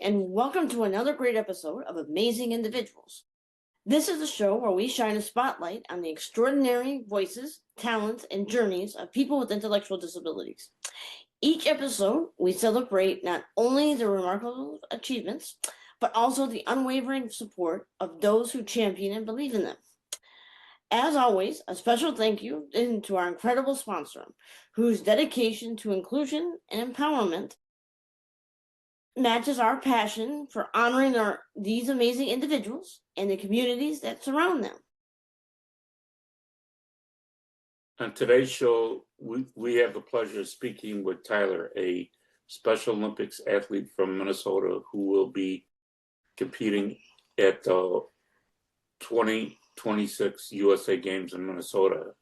and welcome to another great episode of Amazing Individuals. This is a show where we shine a spotlight on the extraordinary voices, talents, and journeys of people with intellectual disabilities. Each episode, we celebrate not only their remarkable achievements, but also the unwavering support of those who champion and believe in them. As always, a special thank you to our incredible sponsor, whose dedication to inclusion and empowerment matches our passion for honoring these amazing individuals and the communities that surround them. On today's show, we have the pleasure of speaking with Tyler, a Special Olympics athlete from Minnesota who will be competing at the 2026 USA Games in Minnesota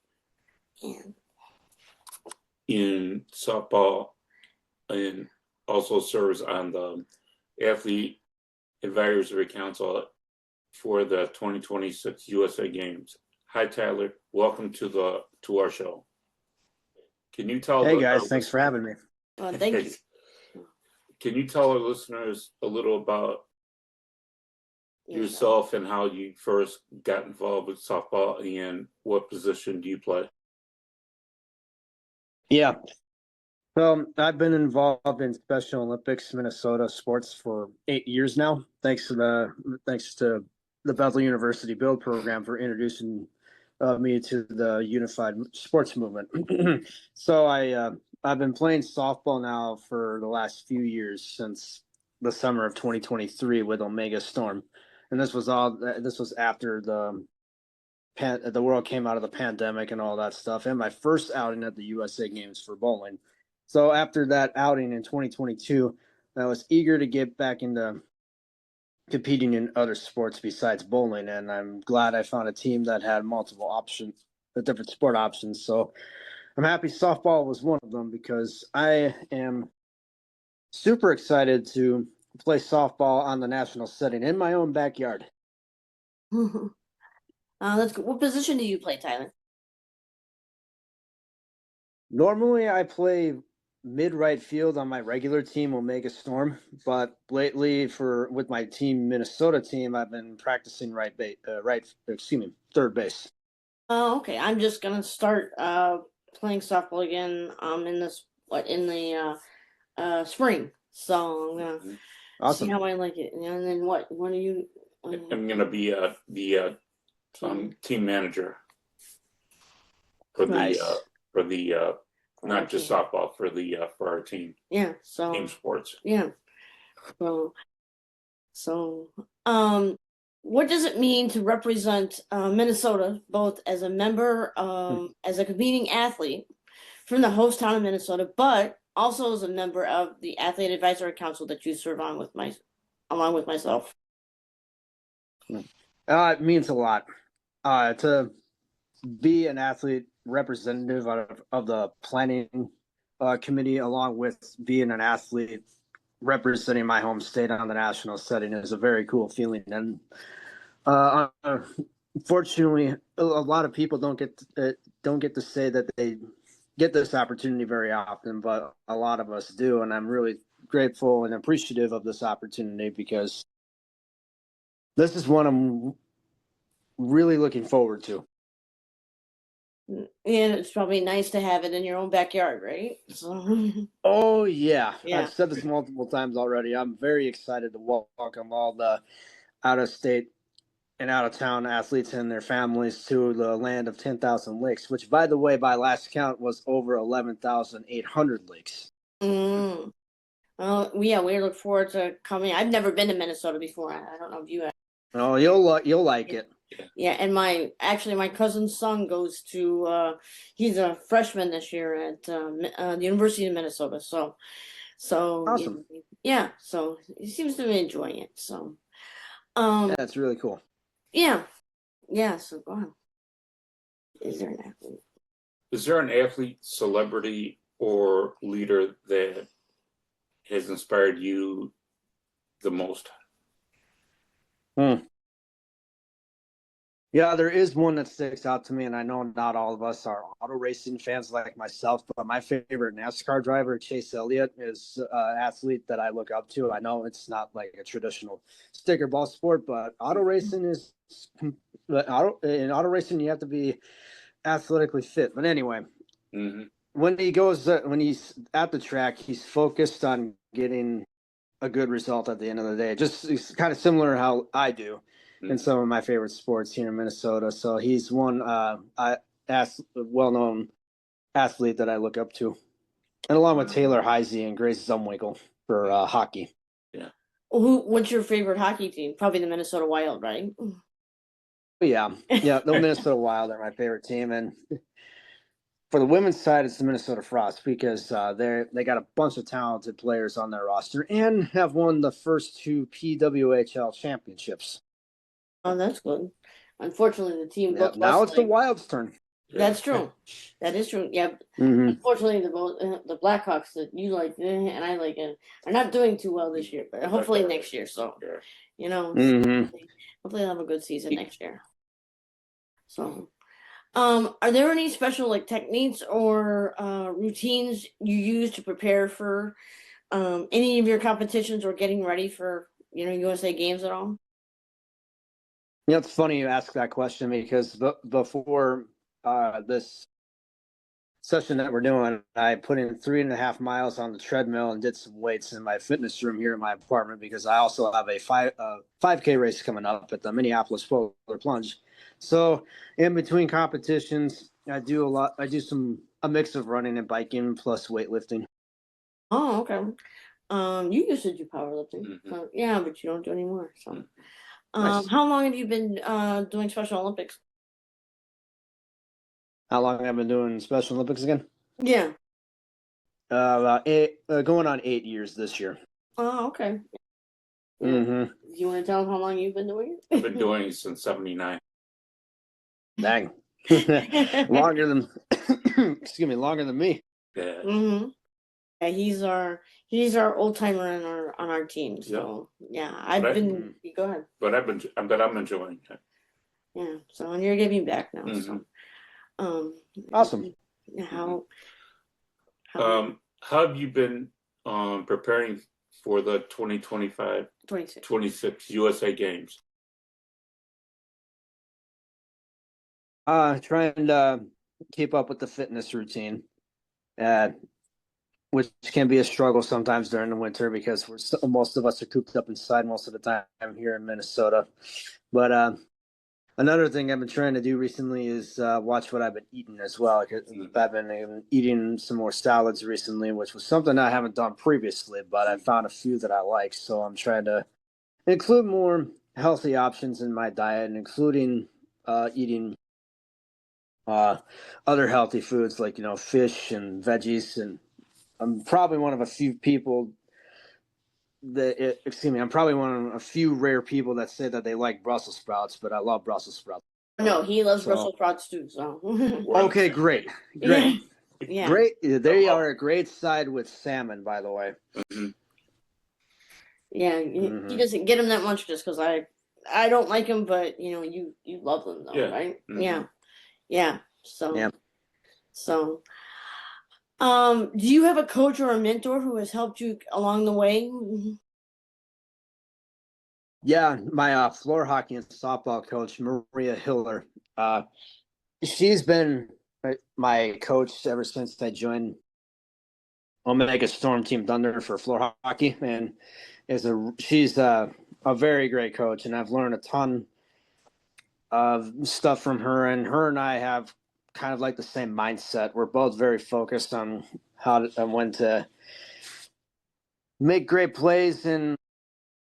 in softball, and also serves on the Athlete Advisory Council for the 2026 USA Games. Hi, Tyler. Welcome to our show. Can you tell? Hey guys, thanks for having me. Thank you. Can you tell our listeners a little about yourself and how you first got involved with softball and what position do you play? Yeah. So I've been involved in Special Olympics Minnesota sports for 8 years now. Thanks to the Bethel University Build program for introducing me to the unified sports movement. So I've been playing softball now for the last few years, since the summer of 2023 with Omega Storm, and this was after the world came out of the pandemic and all that stuff, and my first outing at the USA Games for bowling. So after that outing in 2022, I was eager to get back into competing in other sports besides bowling, and I'm glad I found a team that had multiple options, different sport options. So I'm happy softball was one of them, because I am super excited to play softball on the national setting in my own backyard. That's good. What position do you play, Tyler? Normally I play mid-right field on my regular team, Omega Storm, but lately with my team Minnesota team, I've been practicing third base. Oh, okay. I'm just gonna start playing softball again in the spring. So I'm gonna Awesome. see how I like it. And then what are you? I'm gonna be the team manager for the not just softball, for our team. Yeah. So team sports. Yeah. So what does it mean to represent Minnesota, both as a member, as a competing athlete from the host town of Minnesota, but also as a member of the Athlete Advisory Council that you serve on along with myself? It means a lot to be an athlete representative of the planning committee, along with being an athlete representing my home state on the national setting, is a very cool feeling. And unfortunately, a lot of people don't get to say that they get this opportunity very often, but a lot of us do, and I'm really grateful and appreciative of this opportunity, because this is one I'm really looking forward to. And it's probably nice to have it in your own backyard, right? So. Oh yeah. I've said this multiple times already. I'm very excited to welcome all the out-of-state and out-of-town athletes and their families to the land of 10,000 lakes, which, by the way, by last count, was over 11,800 lakes. Well, yeah, we look forward to coming. I've never been to Minnesota before. I don't know if you have. Oh, you'll like it. Yeah, and my cousin's son goes to. He's a freshman this year at the University of Minnesota. So Awesome. Yeah, so he seems to be enjoying it. So, that's really cool. Yeah. So go on. Is there an athlete, celebrity, or leader that has inspired you the most? Yeah, there is one that sticks out to me, and I know not all of us are auto racing fans like myself, but my favorite NASCAR driver, Chase Elliott, is an athlete that I look up to. I know it's not like a traditional sticker ball sport, but auto racing is in auto racing you have to be athletically fit. But anyway, Hmm. when he's at the track, he's focused on getting a good result at the end of the day. Just it's kind of similar to how I do in some of my favorite sports here in Minnesota. So he's one well-known athlete that I look up to, and along with Taylor Heise and Grace Zumwinkle for hockey. Yeah. What's your favorite hockey team? Probably the Minnesota Wild, right? Yeah, the Minnesota Wild are my favorite team, and for the women's side, it's the Minnesota Frost because they got a bunch of talented players on their roster and have won the first two PWHL championships. Oh, that's good. Unfortunately, the team Yeah, both now lost it's the Wild's turn. That's true. That is true. Yeah. Mm-hmm. Unfortunately, the Blackhawks that you like and I like are not doing too well this year, but hopefully next year. So, Mm-hmm. hopefully they'll have a good season next year. So, are there any special like techniques or routines you use to prepare for any of your competitions or getting ready for USA games at all? Yeah, it's funny you ask that question because before this session that we're doing, I put in 3.5 miles on the treadmill and did some weights in my fitness room here in my apartment because I also have a 5K race coming up at the Minneapolis Polar Plunge. So in between competitions, I do a mix of running and biking plus weightlifting. Oh, okay. You used to do powerlifting, Mhm. so yeah, but you don't do anymore. So, Nice. how long have you been doing Special Olympics? How long have I been doing Special Olympics again? Yeah. About going on 8 years this year. Oh, okay. Yeah. Mm-hmm. Do you want to tell them how long you've been doing I've been doing it since '79. Dang. it? Longer than excuse me, longer than me. Yeah. Mm-hmm. Yeah, he's our old timer on our team. So yeah, I've Right. been. Go ahead. But I'm enjoying it. Yeah. So and you're giving back now. Mhm. So um, Awesome. how How have you been preparing for the 2025 26. 26 USA Games? Trying to keep up with the fitness routine, uh, which can be a struggle sometimes during the winter because most of us are cooped up inside most of the time here in Minnesota. But another thing I've been trying to do recently is watch what I've been eating as well. I've been eating some more salads recently, which was something I haven't done previously, but I found a few that I like. So I'm trying to include more healthy options in my diet, including eating other healthy foods like fish and veggies. And I'm probably one of a few people I'm probably one of a few rare people that say that they like Brussels sprouts, but I love Brussels sprouts. No, he loves Brussels sprouts too. So Okay, great. yeah, yeah. Great. They are a great side with salmon, by the way. Mhm. Yeah, he doesn't get them that much just because I don't like them, but you love them though, Yeah. right? Mhm. Yeah. So Yeah. so do you have a coach or a mentor who has helped you along the way? Yeah, my floor hockey and softball coach, Maria Hiller. She's been my coach ever since I joined Omega Storm Team Thunder for floor hockey, and she's a very great coach, and I've learned a ton of stuff from her. And her and I have kind of like the same mindset. We're both very focused on when to make great plays and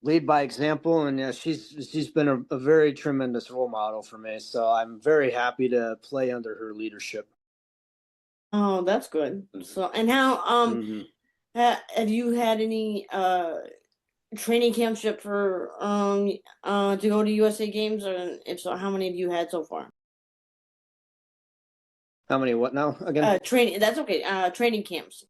lead by example. And yeah, she's been a very tremendous role model for me. So I'm very happy to play under her leadership. Oh, that's good. So and how have you had any training camps yet for to go to USA games, or if so, how many have you had so far? How many what now again? Training. That's okay. Training camps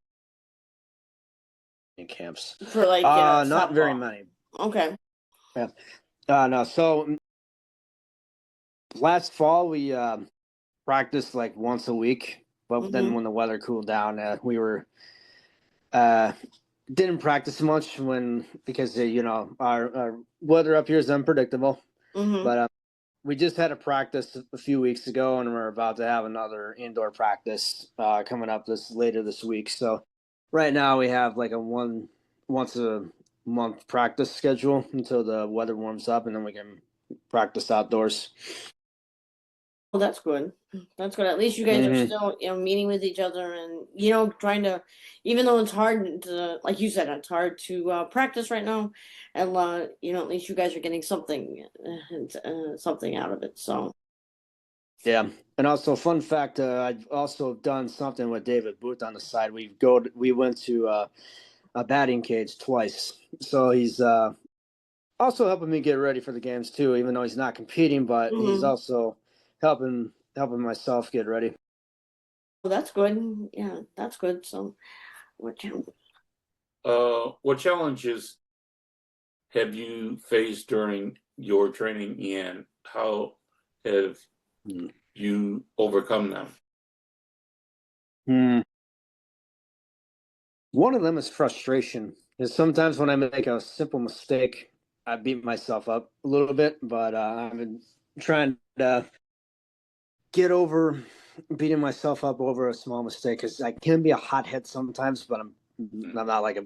Camps. for like Not very softball. many. Okay. Yeah. No. So Last fall we practiced like once a week, but then Mhm. when the weather cooled down, we were uh didn't practice much because our weather up here is unpredictable. Mhm. But we just had a practice a few weeks ago, and we're about to have another indoor practice coming up later this week. So right now we have like a once a month practice schedule until the weather warms up, and then we can practice outdoors. Well, that's good. That's good. At least you guys are Hmm. still, meeting with each other and, trying to, even though it's hard to, like you said, it's hard to practice right now. And, at least you guys are getting something out of it. So, Yeah, and also fun fact, I've also done something with David Booth on the side. We went to a batting cage twice, so he's also helping me get ready for the games too. Even though he's not competing, but he's mhm. also helping myself get ready. Well, that's good. Yeah, that's good. So, what What challenges have you faced during your training, and how have Hmm. you overcome them? Hmm. One of them is frustration. Because sometimes when I make a simple mistake, I beat myself up a little bit. But I've been trying to get over beating myself up over a small mistake because I can be a hothead sometimes, but I'm not like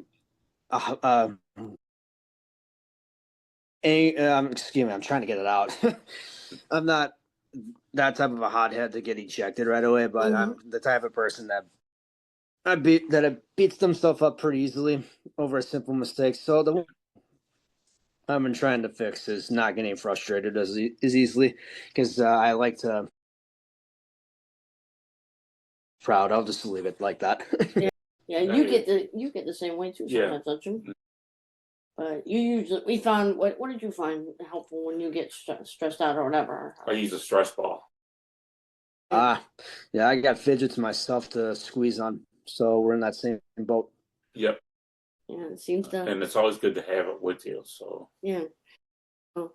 excuse me, I'm trying to get it out. I'm not that type of a hothead to get ejected right away, but hmm I'm the type of person that beats themselves up pretty easily over a simple mistake. So the one I've been trying to fix is not getting frustrated as easily because I like to proud. I'll just leave it like that. Yeah, yeah. I, You get the same way too yeah, sometimes, don't you? But you usually we found what did you find helpful when you get stressed out or whatever? I use a stress ball. Yeah, Ah, yeah, I got fidgets myself to squeeze on, so we're in that same boat. Yep, yeah. It seems to. and it's always good to have it with you. So, Yeah. Oh.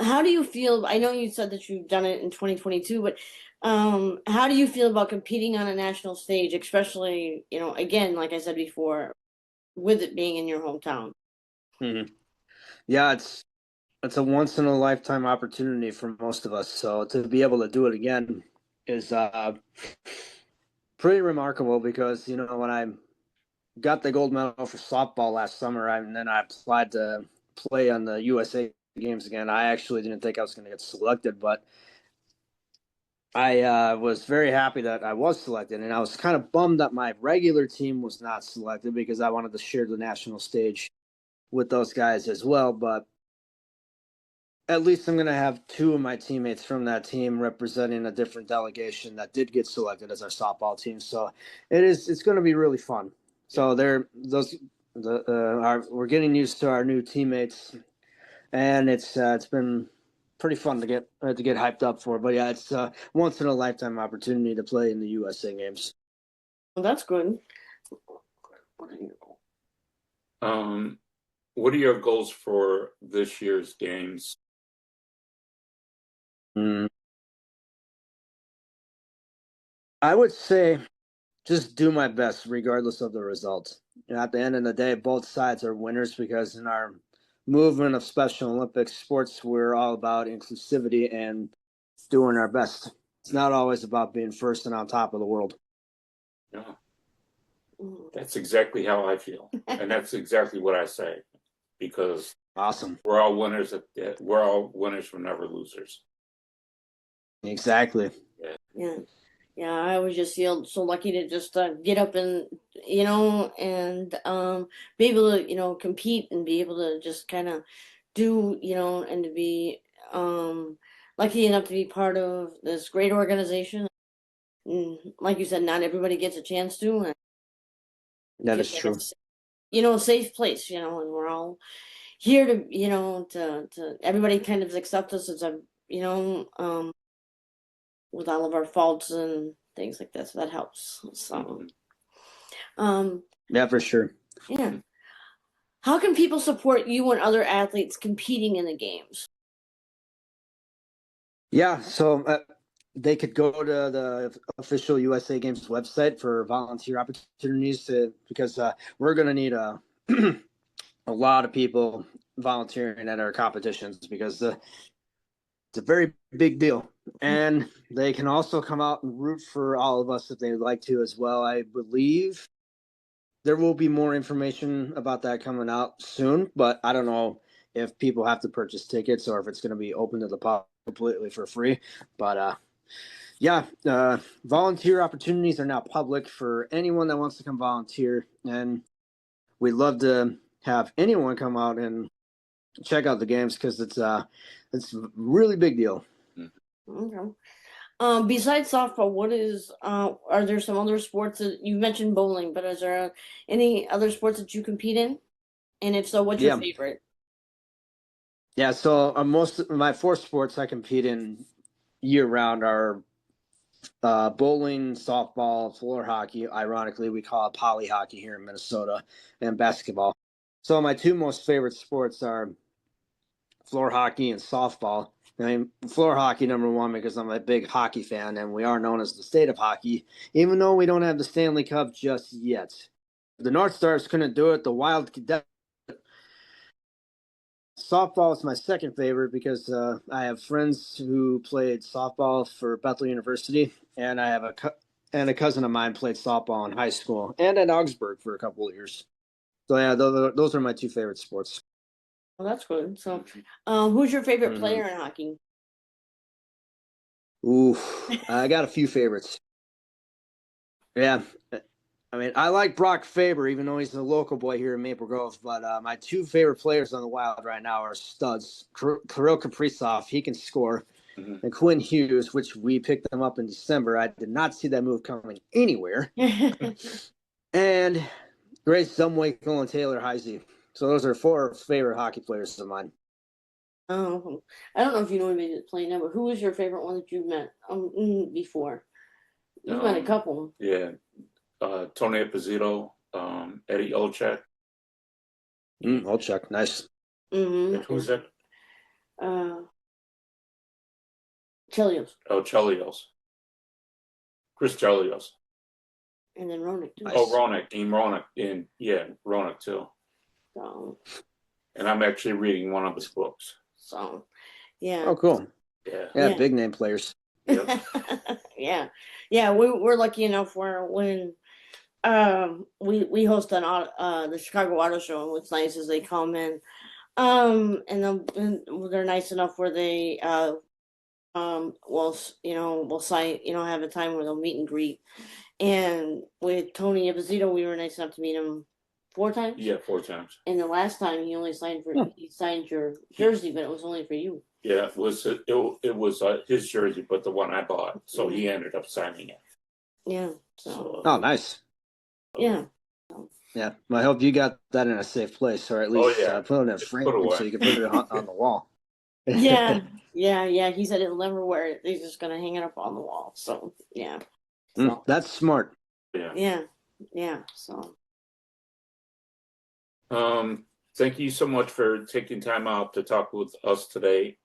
How do you feel? I know you said that you've done it in 2022, but how do you feel about competing on a national stage, especially, again, like I said before, with it being in your hometown? Hmm. Yeah, it's a once in a lifetime opportunity for most of us. So to be able to do it again is pretty remarkable because when I got the gold medal for softball last summer, and then I applied to play on the USA games again. I actually didn't think I was going to get selected, but I was very happy that I was selected, and I was kind of bummed that my regular team was not selected because I wanted to share the national stage with those guys as well. But at least I'm going to have two of my teammates from that team representing a different delegation that did get selected as our softball team. So it's going to be really fun. yeah. So we're getting used to our new teammates, and it's been pretty fun to get hyped up for. But yeah, it's a once in a lifetime opportunity to play in the USA games. Well, that's good. Um, what are your goals for this year's games? Mm. I would say just do my best regardless of the result. At the end of the day, both sides are winners because in our movement of Special Olympics sports, we're all about inclusivity and doing our best. It's not always about being first and on top of the world. Yeah, Mhm. that's exactly how I feel, and that's exactly what I say because Awesome. we're all winners. We're all winners. We're never losers. Exactly. Yeah, Yeah. Yeah, I always just feel so lucky to just get up and and be able to compete and be able to just kind of do and to be lucky enough to be part of this great organization. And like you said, not everybody gets a chance to, and it That feels is like true. a safe place, and we're all here to to everybody kind of accept us as a with all of our faults and things like that. So that helps. So, mhm. um, Yeah, for sure. yeah. How can people support you and other athletes competing in the games? Yeah, so they could go to the official USA Games website for volunteer opportunities because we're going to need a lot of people volunteering at our competitions because it's a very big deal. And they can also come out and root for all of us if they'd like to as well. I believe there will be more information about that coming out soon, but I don't know if people have to purchase tickets or if it's going to be open to the public completely for free. But yeah, volunteer opportunities are now public for anyone that wants to come volunteer, and we'd love to have anyone come out and check out the games because it's a really big deal. Okay. Besides softball, what is are there some other sports that you mentioned bowling, but is there any other sports that you compete in? And if so, what's your Yeah. favorite? Yeah, so most of my four sports I compete in year round are bowling, softball, floor hockey. Ironically, we call it poly hockey here in Minnesota, and basketball. So my two most favorite sports are floor hockey and softball. I mean, floor hockey number one because I'm a big hockey fan, and we are known as the state of hockey, even though we don't have the Stanley Cup just yet. The North Stars couldn't do it. The Wild softball is my second favorite because I have friends who played softball for Bethel University, and I have a cousin of mine played softball in high school and at Augsburg for a couple of years. So yeah, those are my two favorite sports. Well, that's good. So, who's your favorite Mhm. player in hockey? Ooh, I got a few favorites. Yeah, I mean, I like Brock Faber, even though he's a local boy here in Maple Grove. But my two favorite players on the Wild right now are studs. Kirill Kaprizov, he can score, and Quinn Hughes, which we picked them up in December. I did not see that move coming anywhere. And Grace Zumwinkle and Taylor Heisey. So those are four favorite hockey players of mine. Oh, I don't know if you know anybody that's playing now, but who was your favorite one that you've met before? You've met a couple. Yeah, Tony Esposito, Eddie Olczyk. Olczyk, nice. Mm-hmm. Who's that? Chelios. Oh, Chelios. Chris Chelios. And then Roenick too. Nice. Oh, Roenick, Dean Roenick, and yeah, Roenick too. So, And I'm actually reading one of his books. so yeah. Oh, cool. Yeah. Yeah, Yeah. big name players. Yep. yeah. We're lucky enough where when we host the Chicago Auto Show, and what's nice is they come in and they're nice enough where they we'll sign, have a time where they'll meet and greet. And with Tony Esposito, we were nice enough to meet him 4 times. Yeah, 4 times. And the last time he only signed he signed your jersey, but it was only for you. Yeah, it was his jersey, but the one I bought, so he ended up signing it. Yeah. So. Oh, nice. Yeah. Yeah, I hope you got that in a safe place, or at least put it in a frame so you can put it on the wall. Yeah. He said he'll never wear it. He's just gonna hang it up on the wall. So yeah. So, that's smart. Yeah. Yeah. So. Thank you so much for taking time out to talk with us today,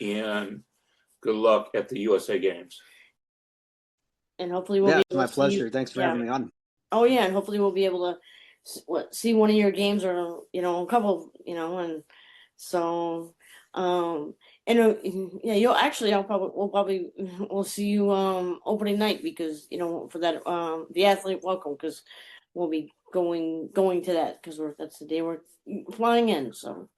and good luck at the USA Games. And hopefully we'll be it's my pleasure. Thanks for having me on. Oh yeah, and hopefully we'll be able to see one of your games or a couple, and so we'll see you opening night because for that the athlete welcome because we'll be going to that because that's the day we're flying in. So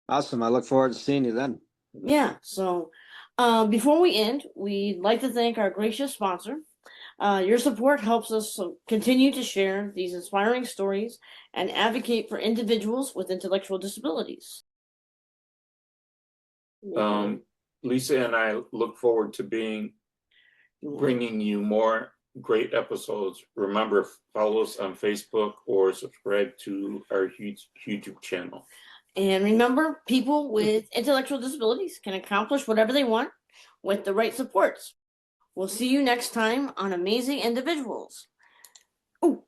awesome. I look forward to seeing you then. Yeah. So before we end, we'd like to thank our gracious sponsor. Your support helps us continue to share these inspiring stories and advocate for individuals with intellectual disabilities. Lisa and I look forward to bringing you more great episodes. Remember, follow us on Facebook or subscribe to our YouTube channel. And remember, people with intellectual disabilities can accomplish whatever they want with the right supports. We'll see you next time on Amazing Individuals. Oh.